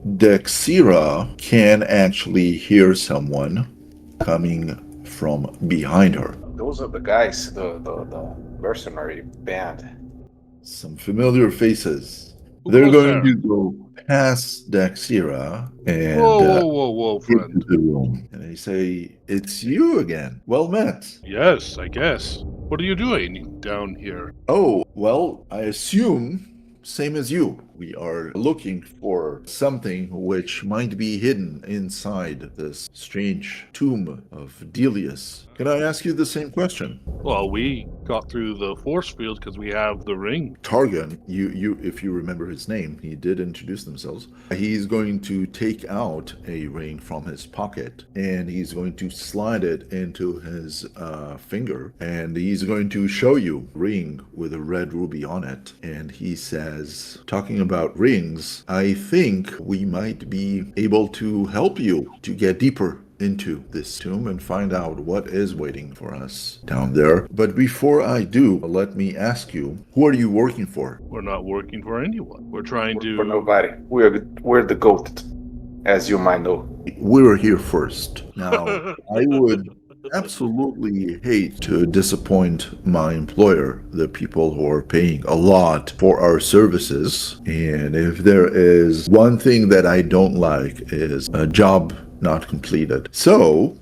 Dexira can actually hear someone coming from behind her. Those are the guys, the mercenary band. Some familiar faces. Who They're goes going there? to go past Dexira and Whoa, into friend. the room. And they say, "It's you again. Well met." Yes, I guess. What are you doing down here? Oh, well, I assume same as you. We are looking for something which might be hidden inside this strange tomb of Delius. Can I ask you the same question? Well, we got through the force field because we have the ring. Targan, if you remember his name, he did introduce themselves. He's going to take out a ring from his pocket and he's going to slide it into his finger and he's going to show you a ring with a red ruby on it. And he says, talking about rings, I think we might be able to help you to get deeper into this tomb and find out what is waiting for us down there. But before I do, let me ask you, who are you working for? We're not working for anyone. We're trying to... For nobody. We're the goat, as you might know. We're here first. Now, I would absolutely hate to disappoint my employer, the people who are paying a lot for our services. And if there is one thing that I don't like is a job not completed. So,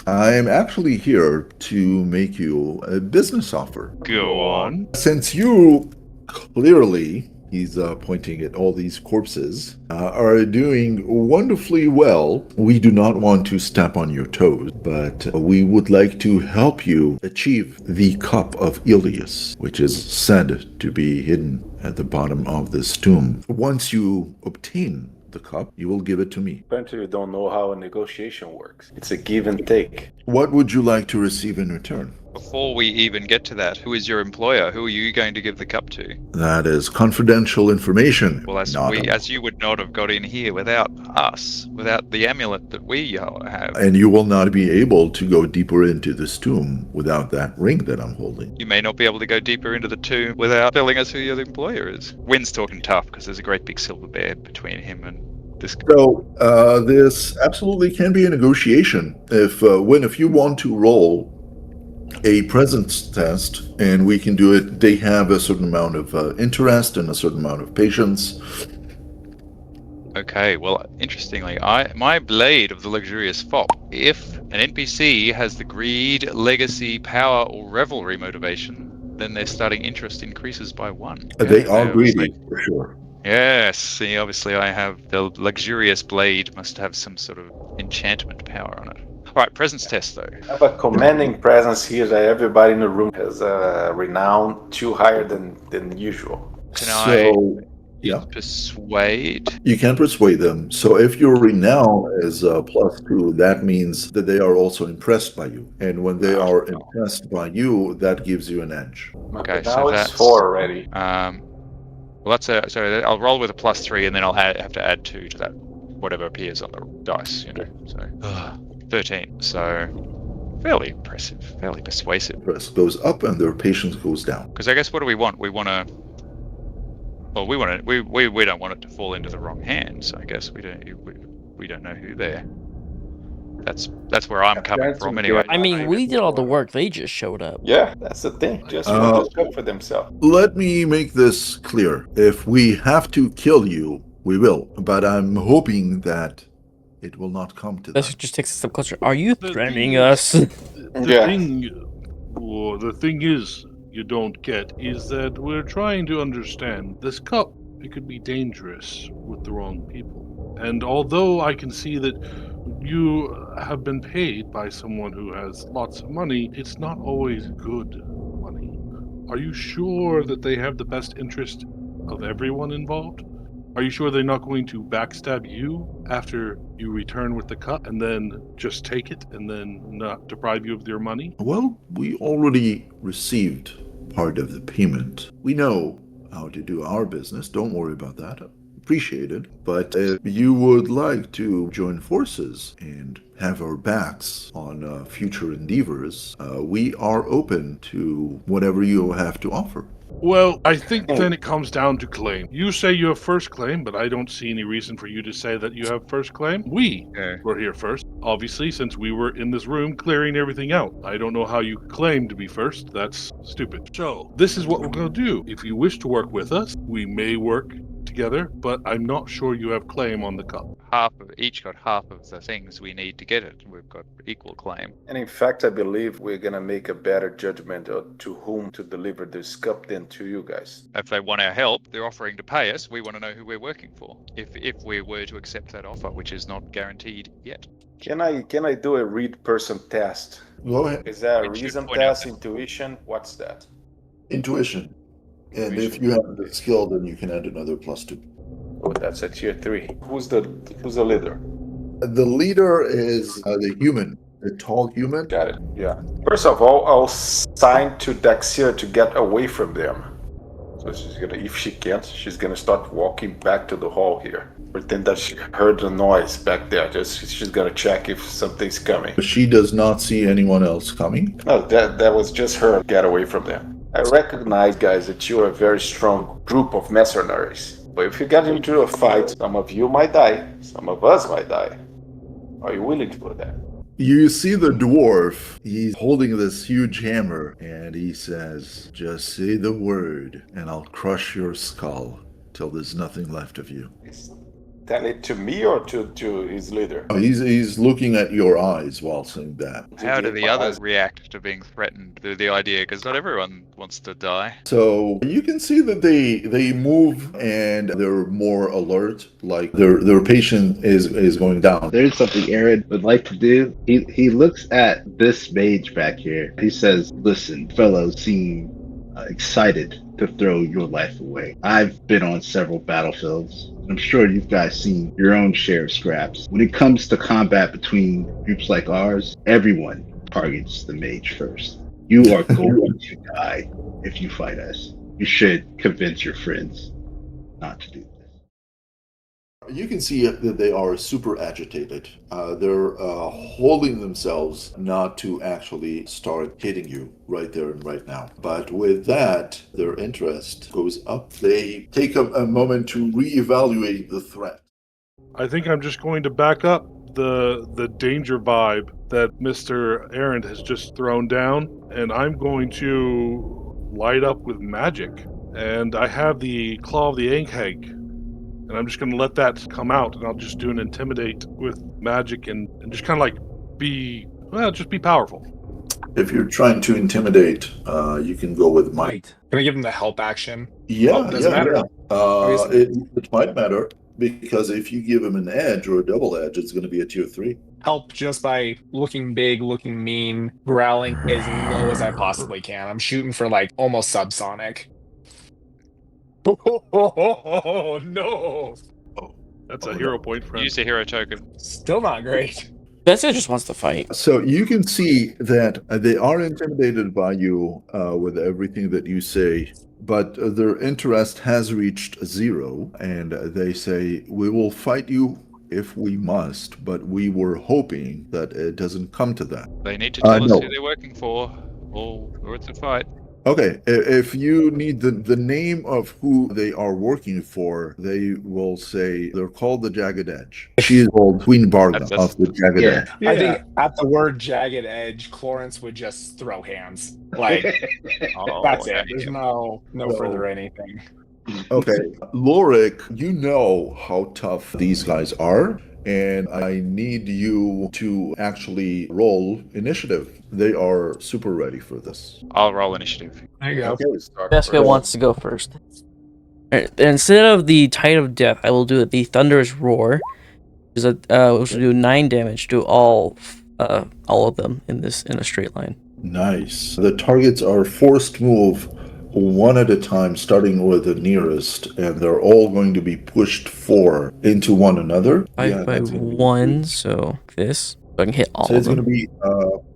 I'm actually here to make you a business offer. Go on. Since you clearly, he's pointing at all these corpses, are doing wonderfully well, we do not want to step on your toes, but we would like to help you achieve the Cup of Ilias, which is said to be hidden at the bottom of this tomb. Once you obtain the cup, you will give it to me. Apparently you don't know how a negotiation works. It's a give and take. What would you like to receive in return? Before we even get to that, who is your employer? Who are you going to give the cup to? That is confidential information. Well, as you would not have got in here without us, without the amulet that we have. And you will not be able to go deeper into this tomb without that ring that I'm holding. You may not be able to go deeper into the tomb without telling us who your employer is. Wynn's talking tough because there's a great big silver bear between him and this guy. So, this absolutely can be a negotiation. If you want to roll a presence test, and we can do it, they have a certain amount of interest and a certain amount of patience. Okay, well, interestingly, my blade of the luxurious fop, if an NPC has the greed, legacy, power, or revelry motivation, then their starting interest increases by 1. They are greedy, for sure. Yes, see, obviously I have the luxurious blade, must have some sort of enchantment power on it. Alright, presence test though. I have a commanding presence here that everybody in the room has a renown too higher than usual. Can I yeah, persuade? you can persuade them. So if your renown is +2, that means that they are also impressed by you. And when they are impressed by you, that gives you an edge. Okay, now so it's that's 4 already. Well, that's so I'll roll with a +3, and then I'll have to add 2 to that, whatever appears on the dice, So 13. So fairly impressive, fairly persuasive. Press goes up and their patience goes down. Because I guess what do we want? We want to. Well, we don't want it to fall into the wrong hands. I guess we don't know who they're. That's where I'm coming from anyway. I mean, we did all the work. They just showed up. Yeah, that's the thing. Just want to cook for themselves. Let me make this clear. If we have to kill you, we will. But I'm hoping that it will not come to This that. just takes us a step closer. Are you The threatening thing- us? The thing is, you don't get, is that we're trying to understand this cup. It could be dangerous with the wrong people. And although I can see that you have been paid by someone who has lots of money, it's not always good money. Are you sure that they have the best interest of everyone involved? Are you sure they're not going to backstab you after you return with the cup and then just take it and then not deprive you of your money? Well, we already received part of the payment. We know how to do our business. Don't worry about that. Appreciate it. But if you would like to join forces and have our backs on future endeavors, we are open to whatever you have to offer. Well, I think then it comes down to claim. You say you have first claim, but I don't see any reason for you to say that you have first claim. We were here first, obviously, since we were in this room clearing everything out. I don't know how you claim to be first. That's stupid. So, this is what we're going to do. If you wish to work with us, we may work together, but I'm not sure you have claim on the cup. Each got half of the things we need to get it. We've got equal claim. And in fact, I believe we're gonna make a better judgment of to whom to deliver this cup than to you guys. If they want our help, they're offering to pay us. We want to know who we're working for. If we were to accept that offer, which is not guaranteed yet. Can I do a read person test? Go ahead. Is that a Which you reason point out test, that- intuition? What's that? Intuition. And if you have the skill, then you can add another +2. Oh, that's a tier 3. Who's the leader? The leader is the human, the tall human. Got it. Yeah. First of all, I'll sign to Daxia to get away from them. So she's gonna, if she can't, she's gonna start walking back to the hall here. Pretend that she heard the noise back there. She's gonna check if something's coming. She does not see anyone else coming. No, that was just her. Get away from them. I recognize, guys, that you are a very strong group of mercenaries. But if you get into a fight, some of you might die, some of us might die. Are you willing to do that? You see the dwarf, he's holding this huge hammer, and he says, "Just say the word, and I'll crush your skull till there's nothing left of you." Tell it to me or to his leader? Oh, he's looking at your eyes while saying that. How do the others react to being threatened? The idea, because not everyone wants to die. So you can see that they move and they're more alert, like their patience is going down. There's something Aaron would like to do. He looks at this mage back here. He says, "Listen, fellows seem excited to throw your life away. I've been on several battlefields. I'm sure you guys seen your own share of scraps. When it comes to combat between groups like ours, everyone targets the mage first. You are going to die if you fight us. You should convince your friends not to do this." You can see that they are super agitated. They're holding themselves not to actually start hitting you right there and right now. But with that, their interest goes up. They take a moment to reevaluate the threat. I think I'm just going to back up the danger vibe that Mr. Errand has just thrown down, and I'm going to light up with magic. And I have the Claw of the Ankheg, and I'm just going to let that come out, and I'll just do an Intimidate with magic and just kind of like just be powerful. If you're trying to intimidate, you can go with might. Wait, can I give him the help action? Yeah, does it matter? It might matter, because if you give him an edge or a double edge, it's going to be a tier 3. Help just by looking big, looking mean, growling as low as I possibly can. I'm shooting for like almost subsonic. Oh no! That's a hero point, friend. Use a hero token. Still not great. Bessie just wants to fight. So you can see that they are intimidated by you with everything that you say, but their interest has reached 0, and they say, "We will fight you if we must, but we were hoping that it doesn't come to that." They need to tell us no. who they're working for, or it's a fight. Okay, if you need the name of who they are working for, they will say they're called the Jagged Edge. She is called Queen Barga of the Jagged Edge. I think at the word jagged edge, Clarence would just throw hands. Like that's it. There's no further anything. Okay, Lorik, you know how tough these guys are, and I need you to actually roll initiative. They are super ready for this. I'll roll initiative. There you go. Okay, we start Bessie first. wants to go first. Alright, instead of the Tide of Death, I will do the Thunderous Roar, which will do 9 damage to all of them in a straight line. Nice. The targets are forced move one at a time, starting with the nearest, and they're all going to be pushed 4 into one another. 5 by that's gonna be 1, so this. So I can hit all So of it's going them. to be,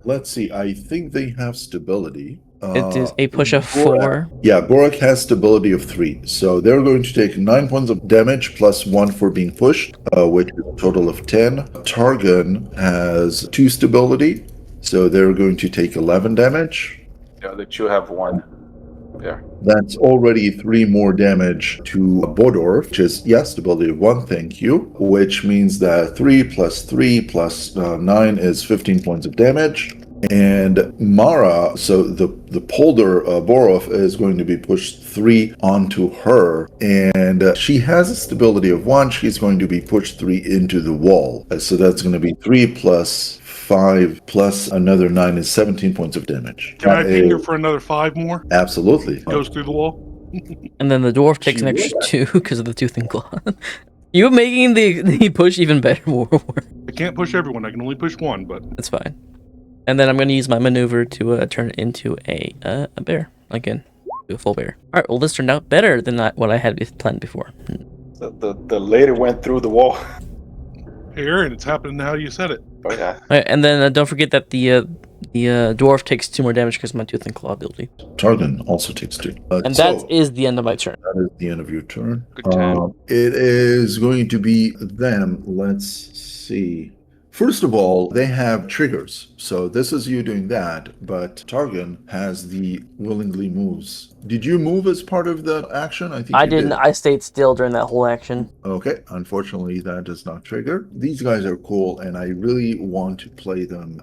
let's see, I think they have stability. It is a push of Gorak- 4. Yeah, Gorak has stability of 3. So they're going to take 9 points of damage plus 1 for being pushed, which is a total of 10. Targon has 2 stability, so they're going to take 11 damage. The other two have 1. Yeah. That's already 3 more damage to Bodor, which is, yes, the ability of 1, thank you, which means that 3 plus 3 plus 9 is 15 points of damage. And Mara, so the polder Borov is going to be pushed 3 onto her, and she has a stability of 1. She's going to be pushed 3 into the wall. So that's going to be 3 plus 5 plus another 9 is 17 points of damage. Can I ping her for another 5 more? Absolutely. Goes through the wall? And then the dwarf takes an extra 2 because of the tooth and claw. You're making the push even better, Warwar. I can't push everyone. I can only push 1, but That's fine. And then I'm going to use my maneuver to turn it into a bear. Again, do a full bear. All right, well, this turned out better than what I had planned before. The lady went through the wall. hey, Aaron, it's happening how you said it. Oh yeah. All right, and then don't forget that the dwarf takes 2 more damage because of my tooth and claw ability. Targan also takes 2. And that is the end of my turn. That is the end of your turn. Good turn. It is going to be them. Let's see. First of all, they have triggers. So this is you doing that, but Targan has the willingly moves. Did you move as part of the action? I think I you didn't. did. I stayed still during that whole action. Okay, unfortunately that does not trigger. These guys are cool and I really want to play them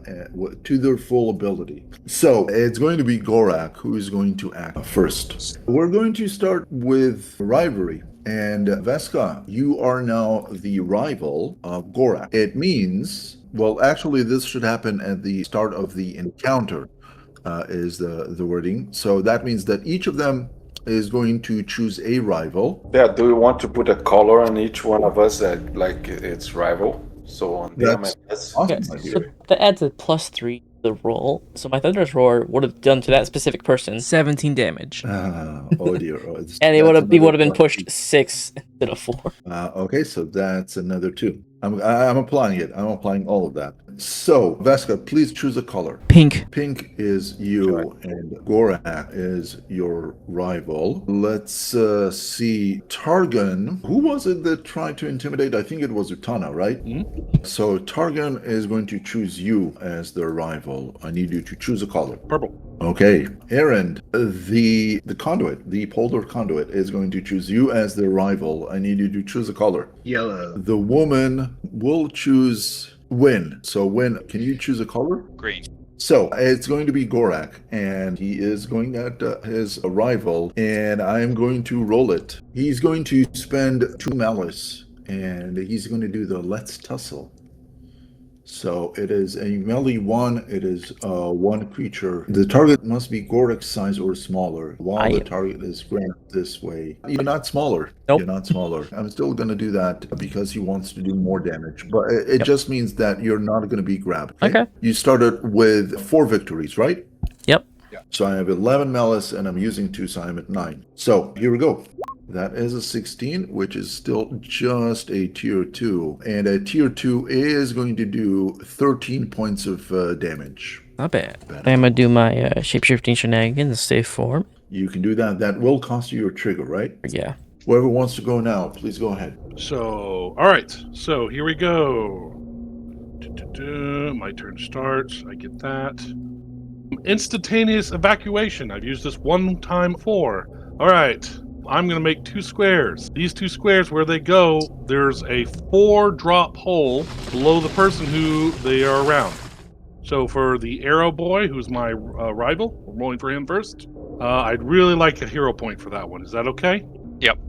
to their full ability. So it's going to be Gorak who is going to act first. We're going to start with rivalry. And Veska, you are now the rival of Gorak. It means, well, actually this should happen at the start of the encounter, is the wording. So that means that each of them is going to choose a rival. Yeah. Do we want to put a color on each one of us that like it's rival? So on them, That's it's awesome. Okay, idea. so that adds a +3 to the roll. So my Thunderous Roar would have done to that specific person 17 damage. Oh dear. And he would have been plus pushed 2. 6 instead of 4. Okay, so that's another 2. I'm applying it. I'm applying all of that. So, Veska, please choose a color. Pink. Pink is you, and Gorak is your rival. Let's see. Targan. Who was it that tried to intimidate? I think it was Utana, right? So, Targan is going to choose you as their rival. I need you to choose a color. Purple. Okay, Aaron, the conduit, the polder conduit, is going to choose you as their rival. I need you to choose a color. Yellow. The woman will choose Win. So, Win, can you choose a color? Green. So, it's going to be Gorak, and he is going at his rival, and I'm going to roll it. He's going to spend 2 malice, and he's going to do the Let's Tussle. So it is a melee 1. It is 1 creature. The target must be Gorak's size or smaller, while the target is grabbed this way. You're not smaller. Nope. You're not smaller. I'm still going to do that because he wants to do more damage. But it just means that you're not going to be grabbed. Okay. You started with 4 victories, right? Yep. So I have 11 malice and I'm using 2, so I'm at 9. So here we go. That is a 16, which is still just a tier 2. And a tier 2 is going to do 13 points of damage. Not bad. I'm gonna do my shapeshifting shenanigans, stay form. You can do that. That will cost you your trigger, right? Yeah. Whoever wants to go now, please go ahead. So, all right. So here we go. My turn starts. I get that. Instantaneous evacuation. I've used this 1 time before. All right. I'm going to make 2 squares. These 2 squares, where they go, there's a 4-drop hole below the person who they are around. So for the arrow boy, who's my rival, we're rolling for him first. I'd really like a hero point for that one. Is that okay? Yep.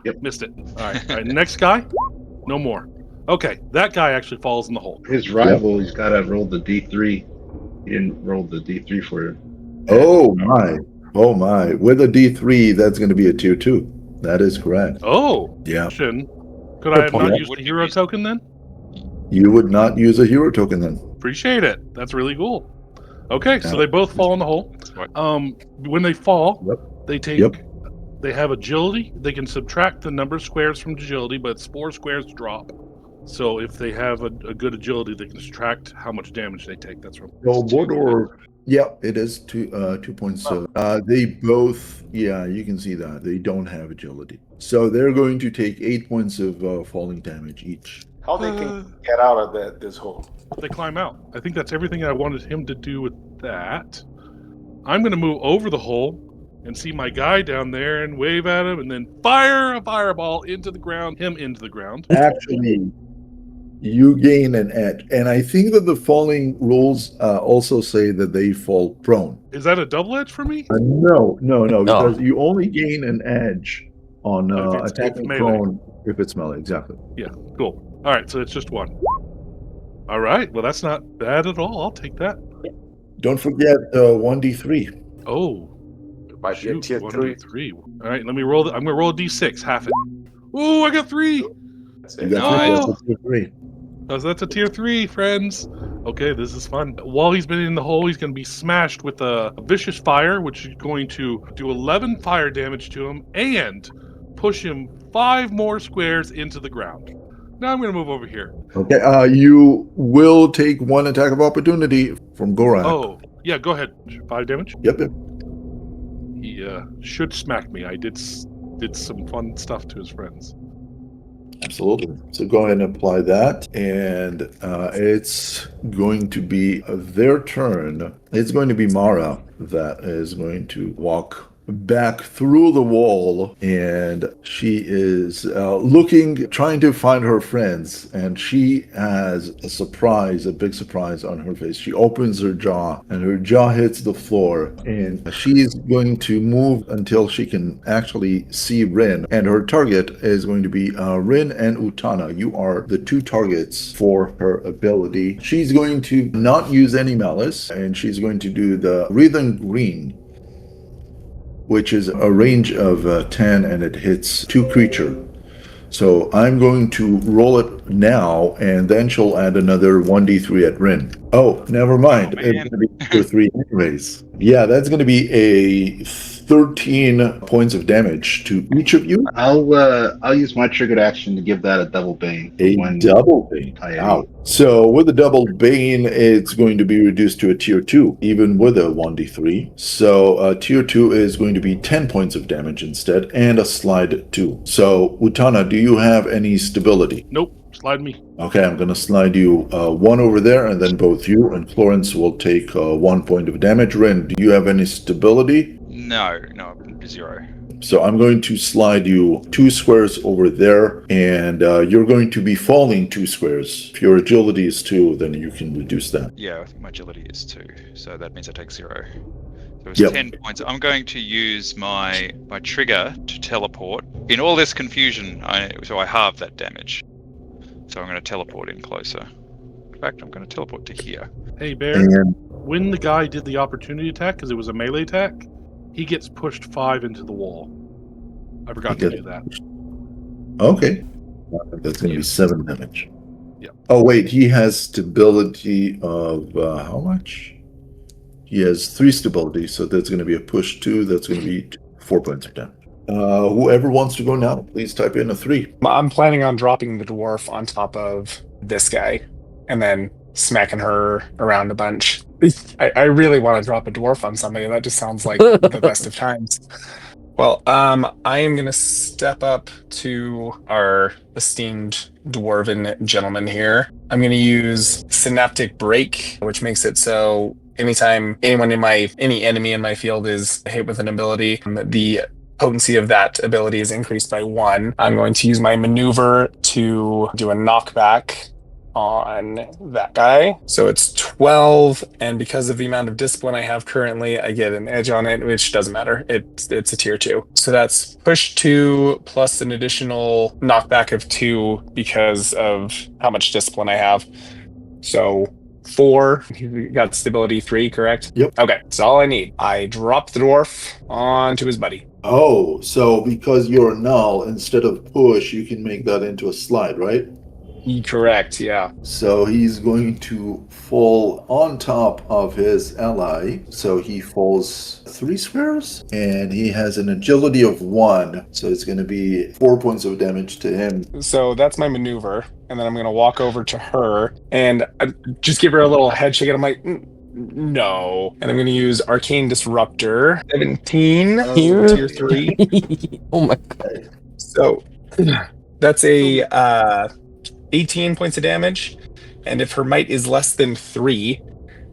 Yep. Missed it. All right. Next guy? No more. Okay, that guy actually falls in the hole. His rival, he's got to roll the D3. He didn't roll the D3 for him. Oh my. Oh my. With a D3, that's going to be a tier 2. That is correct. Oh. Yeah. Could I have not used the hero token then? You would not use a hero token then. Appreciate it. That's really cool. Okay, so they both fall in the hole. Right. When they fall, they take. Yep. They have agility. They can subtract the number of squares from agility, but it's 4 squares to drop. So if they have a good agility, they can subtract how much damage they take. That's from. So Mordor, yeah, it is 2 points. They both, yeah, you can see that they don't have agility. So they're going to take 8 points of falling damage each. How they can get out of this hole? They climb out. I think that's everything I wanted him to do with that. I'm going to move over the hole and see my guy down there and wave at him and then fire a fireball into the ground, him into the ground. Actually, you gain an edge. And I think that the falling rules also say that they fall prone. Is that a double edge for me? No, Oh. because you only gain an edge on If it's attacking melee. prone if it's melee, exactly. Yeah, cool. All right, so it's just one. All right, well, that's not bad at all. I'll take that. Don't forget 1d3. Oh, Might be a shoot, tier 3. 3. All right, let me roll. I'm gonna roll a d6, half it. Ooh, I got 3. That's You it. got Nice. three, that's a tier 3. Oh, so that's a tier 3, friends. Okay, this is fun. While he's been in the hole, he's going to be smashed with a vicious fire, which is going to do 11 fire damage to him and push him 5 more squares into the ground. Now I'm going to move over here. Okay, you will take one attack of opportunity from Gorak. Oh, yeah, go ahead. 5 damage. Yep. He should smack me. I did some fun stuff to his friends. Absolutely. So go ahead and apply that, and it's going to be their turn. It's going to be Mara that is going to walk back through the wall, and she is trying to find her friends, and she has a big surprise on her face. She opens her jaw, and her jaw hits the floor, and she's going to move until she can actually see Rin, and her target is going to be Rin and Utana. You are the 2 targets for her ability. She's going to not use any malice, and she's going to do the Wreathen Green, which is a range of 10, and it hits 2 creature. So I'm going to roll it now, and then she'll add another 1d3 at Rin. Oh, never mind. Oh, man. It's going to be 2 or 3 anyways. Yeah, that's going to be a 13 points of damage to each of you. I'll use my triggered action to give that a double bane. A double bane. Wow. So with a double bane, it's going to be reduced to a tier 2, even with a 1d3. So tier 2 is going to be 10 points of damage instead, and a slide 2. So Utana, do you have any stability? Nope, slide me. Okay, I'm going to slide you 1 over there, and then both you and Florence will take 1 point of damage. Ren, do you have any stability? No, 0. So I'm going to slide you 2 squares over there, and you're going to be falling 2 squares. If your agility is 2, then you can reduce that. Yeah, I think my agility is 2, so that means I take 0. So it's Yep. 10 points. I'm going to use my trigger to teleport. In all this confusion, so I halve that damage. So I'm going to teleport in closer. In fact, I'm going to teleport to here. Hey, Bear, And when the guy did the opportunity attack, because it was a melee attack, he gets pushed 5 into the wall. I forgot to do that. okay, that's going to be 7 damage. Yep. Oh wait, he has stability of how much? He has 3 stability, so that's going to be a push 2. That's going to be 4 points of damage. Whoever wants to go now, please type in a 3. I'm planning on dropping the dwarf on top of this guy and then smacking her around a bunch. I really want to drop a dwarf on somebody. That just sounds like the best of times. Well, I am going to step up to our esteemed dwarven gentleman here. I'm going to use Synaptic Break, which makes it so anytime any enemy in my field is hit with an ability, the potency of that ability is increased by 1. I'm going to use my maneuver to do a knockback on that guy. So it's 12, and because of the amount of discipline I have currently, I get an edge on it, which doesn't matter. It's a tier 2. So that's push 2 plus an additional knockback of 2 because of how much discipline I have. So 4. You got stability 3, correct? Yep. Okay, that's all I need. I drop the dwarf onto his buddy. Oh, so because you're null, instead of push, you can make that into a slide, right? Correct, yeah. So he's going to fall on top of his ally. So he falls 3 squares, and he has an agility of 1. So it's going to be 4 points of damage to him. So that's my maneuver, and then I'm going to walk over to her and just give her a little head shake, and I'm like, no. And I'm going to use Arcane Disruptor. 17, tier 3. Oh my god. So that's a 18 points of damage, and if her might is less than 3,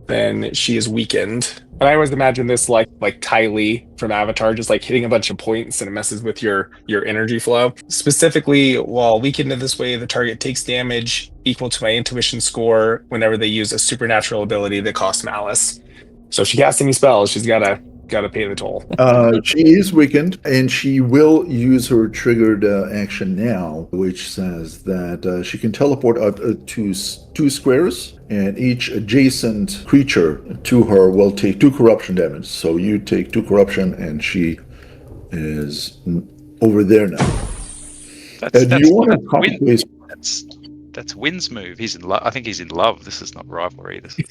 then she is weakened. And I always imagine this like Ty Lee from Avatar, just like hitting a bunch of points and it messes with your energy flow. Specifically, while weakened in this way, the target takes damage equal to my intuition score whenever they use a supernatural ability that costs malice. So if she casts any spells, she's gotta pay the toll. She is weakened, and she will use her triggered action now, which says that she can teleport out to 2 squares, and each adjacent creature to her will take 2 corruption damage. So you take 2 corruption, and she is over there now. That's Wynn's move. He's in love. I think he's in love. This is not rivalry. This is...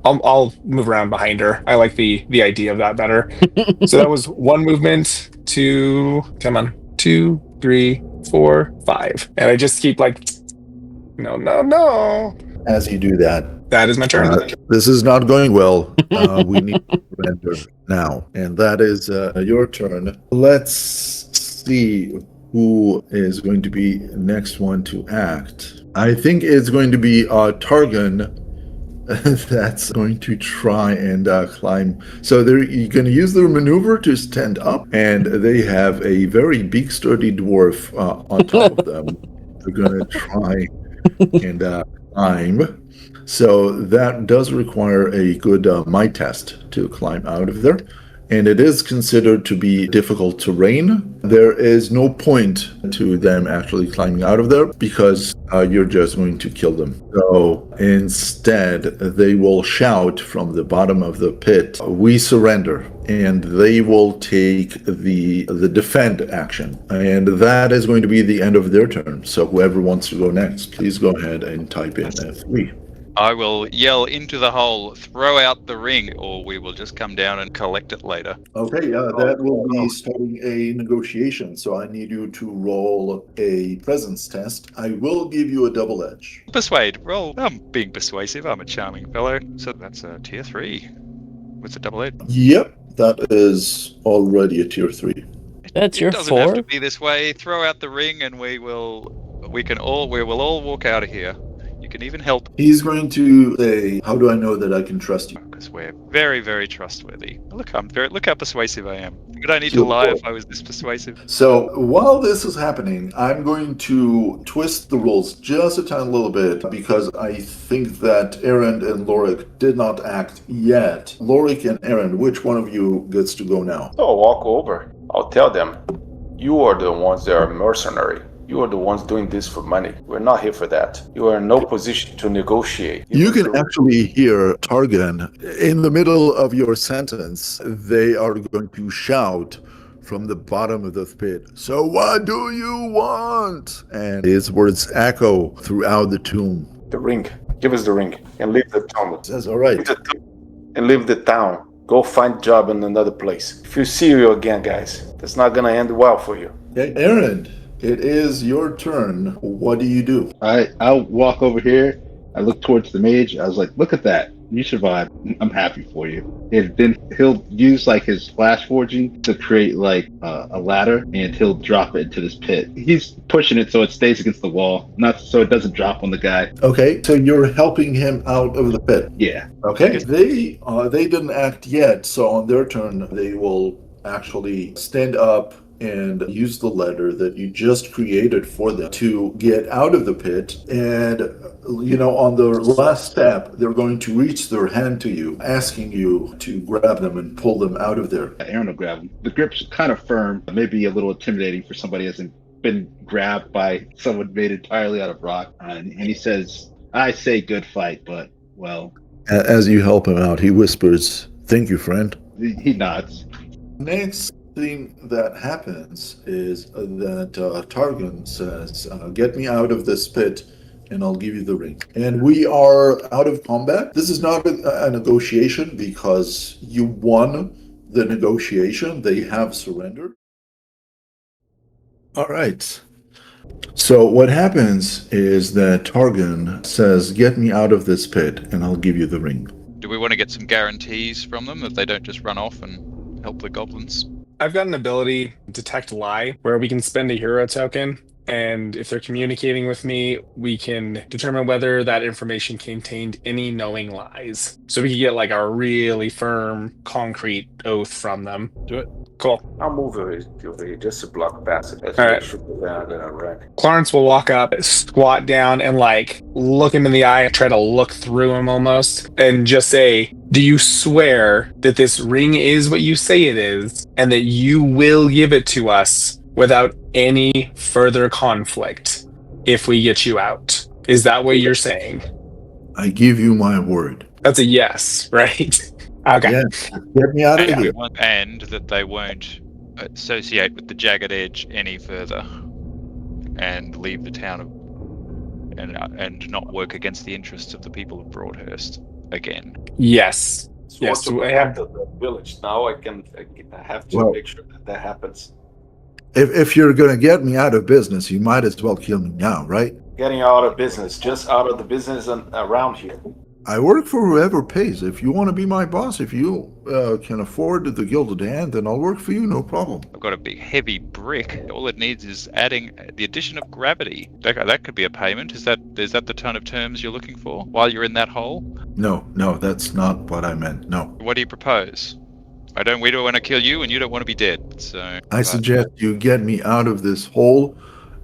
I'll move around behind her. I like the idea of that better. So that was 1 movement to 2, 3, 4, 5, and I just keep like, no. As you do that, That is my turn. This is not going well. We need to surrender now, and that is your turn. Let's see who is going to be next one to act. I think it's going to be Targan. That's going to try and climb. So they're going to use their maneuver to stand up, and they have a very big, sturdy dwarf on top of them. They're going to try and climb. So that does require a good might test to climb out of there. And it is considered to be difficult terrain. There is no point to them actually climbing out of there because you're just going to kill them. So instead, they will shout from the bottom of the pit, "We surrender," and they will take the defend action. And that is going to be the end of their turn. So whoever wants to go next, please go ahead and type in F3. I will yell into the hole, "Throw out the ring," or we will just come down and collect it later. Okay, that will be starting a negotiation. So I need you to roll a presence test. I will give you a double edge. Persuade, roll. I'm being persuasive. I'm a charming fellow. So that's a tier 3 with a double edge. Yep, that is already a tier 3. That's your It doesn't 4? have to be this way. Throw out the ring, and we will all walk out of here. You can even help. He's going to say, "How do I know that I can trust you?" Because we're very, very trustworthy. Look how persuasive I am. Would I need to lie if I was this persuasive? So while this is happening, I'm going to twist the rules just a tiny little bit because I think that Aaron and Lorik did not act yet. Lorik and Aaron, which one of you gets to go now? So I'll walk over. I'll tell them, you are the ones that are mercenary. You are the ones doing this for money. We're not here for that. You are in no position to negotiate. You can actually hear Targan in the middle of your sentence. They are going to shout from the bottom of the pit, "So what do you want?" And his words echo throughout the tomb. The ring. Give us the ring and leave the town. Says, "All right." And leave the town. Go find a job in another place. If you see you again, guys, that's not gonna end well for you. Okay, Aaron, it is your turn. What do you do? I'll walk over here. I look towards the mage. I was like, "Look at that. You survived. I'm happy for you." And then he'll use like his flash forging to create like a ladder, and he'll drop it into this pit. He's pushing it so it stays against the wall, not so it doesn't drop on the guy. Okay, so you're helping him out of the pit. Yeah. Okay, they didn't act yet, so on their turn they will actually stand up and use the ladder that you just created for them to get out of the pit. And on the last step, they're going to reach their hand to you, asking you to grab them and pull them out of there. Aaron will grab him. The grip's kind of firm, maybe a little intimidating for somebody who hasn't been grabbed by someone made entirely out of rock. And he says, "I say good fight, but, well..." As you help him out, he whispers, "Thank you, friend." He nods. Next thing that happens is that Targan says, "Get me out of this pit and I'll give you the ring." And we are out of combat. This is not a negotiation because you won the negotiation. They have surrendered. All right. So what happens is that Targan says, "Get me out of this pit and I'll give you the ring." Do we want to get some guarantees from them that they don't just run off and help the goblins? I've got an ability, Detect Lie, where we can spend a hero token And if they're communicating with me, we can determine whether that information contained any knowing lies. So we can get like a really firm, concrete oath from them. Do it. Cool. I'll move over here just to block passage. Let's All make right. sure they're not gonna run. Clarence will walk up, squat down, and like look him in the eye, try to look through him almost, and just say, "Do you swear that this ring is what you say it is, and that you will give it to us without any further conflict if we get you out?" Is that what you're saying? I give you my word. That's a yes, right? Okay. Yeah, get me out of here. And that they won't associate with the Jagged Edge any further, and leave the town of, and not work against the interests of the people of Broadhurst again. Yes. So Yes, want to I have- protect the village. Now I have to make sure that happens. If you're gonna get me out of business, you might as well kill me now, right? Getting out of business, just out of the business and around here. I work for whoever pays. If you want to be my boss, if you can afford the Gilded Hand, then I'll work for you, no problem. I've got a big heavy brick. All it needs is adding the addition of gravity. That could be a payment. Is that the ton of terms you're looking for while you're in that hole? No, that's not what I meant. No. What do you propose? We don't want to kill you, and you don't want to be dead. So I suggest you get me out of this hole,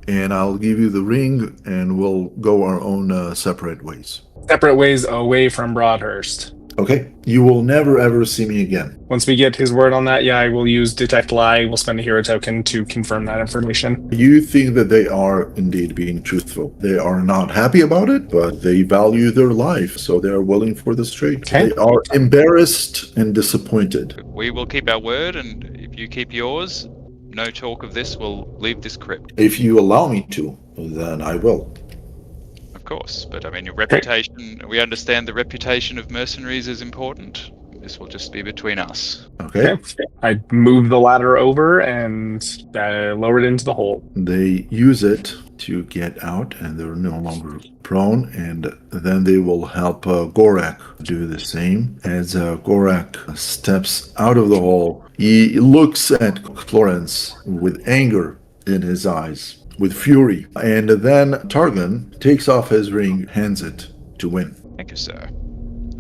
and I'll give you the ring, and we'll go our own separate ways. Separate ways away from Broadhurst. Okay? You will never, ever see me again. Once we get his word on that, yeah, I will use Detect Lie. We'll spend a hero token to confirm that information. You think that they are indeed being truthful. They are not happy about it, but they value their life, so they are willing for this trade. Okay. They are embarrassed and disappointed. we will keep our word, and if you keep yours, no talk of this. We'll leave this crypt. If you allow me to, then I will. Of course, but I mean, your reputation, we understand the reputation of mercenaries is important. This will just be between us. Okay? I move the ladder over and lower it into the hole. They use it to get out, and they're no longer prone, and then they will help Gorak do the same. As Gorak steps out of the hole, he looks at Florence with anger in his eyes, with fury, and then Targon takes off his ring, hands it to Wynn. Thank you, sir.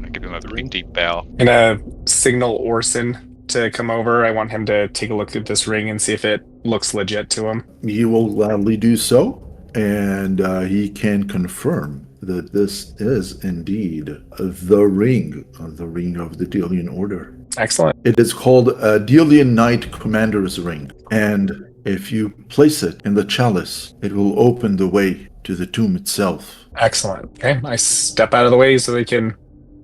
I give him a big deep bow. I'm gonna signal Orson to come over. I want him to take a look at this ring and see if it looks legit to him. He will gladly do so, and he can confirm that this is indeed the ring of the Delilian Order. Excellent. It is called a Delilian Knight Commander's Ring, and if you place it in the chalice, it will open the way to the tomb itself. Excellent. Okay, I step out of the way so they can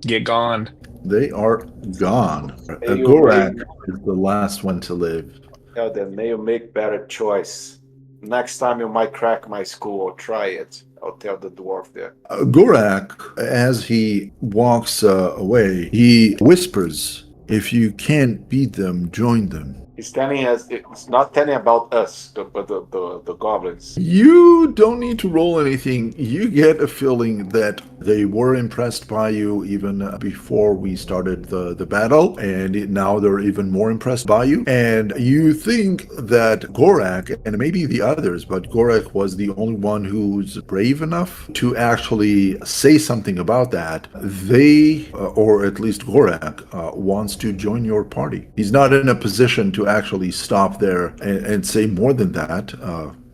get gone. They are gone. Hey, you Gorak make- is the last one to live. Yeah, then may you make better choice. Next time you might crack my skull or try it. I'll tell the dwarf there. Gorak, as he walks away, he whispers, "If you can't beat them, join them." He's telling us, it's not telling about us, but the goblins. You don't need to roll anything. You get a feeling that they were impressed by you even before we started the battle, and now they're even more impressed by you. And you think that Gorak, and maybe the others, but Gorak was the only one who's brave enough to actually say something about that. They, or at least Gorak, wants to join your party. He's not in a position to actually stop there and say more than that,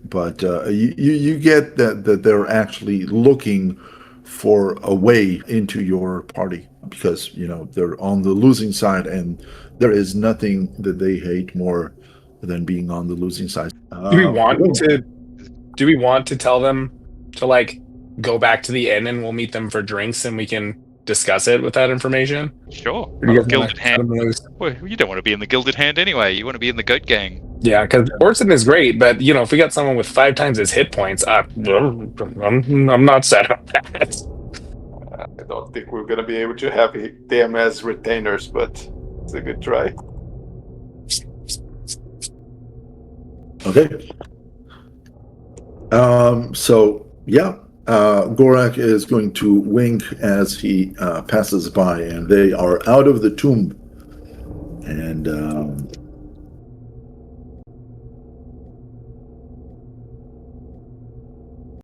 but you get that they're actually looking for a way into your party, because they're on the losing side, and there is nothing that they hate more than being on the losing side. Do we want to tell them to go back to the inn and we'll meet them for drinks and we can discuss it with that information? Sure. Or do you guys Gilded wanna cut them Hand. loose? Well, you don't want to be in the Gilded Hand anyway. You want to be in the Goat Gang. Yeah, because Orson is great, but if we got someone with 5 times his hit points, I'm not set on that. I don't think we're gonna be able to have them as retainers, but it's a good try. Okay. Gorak is going to wink as he passes by, and they are out of the tomb. And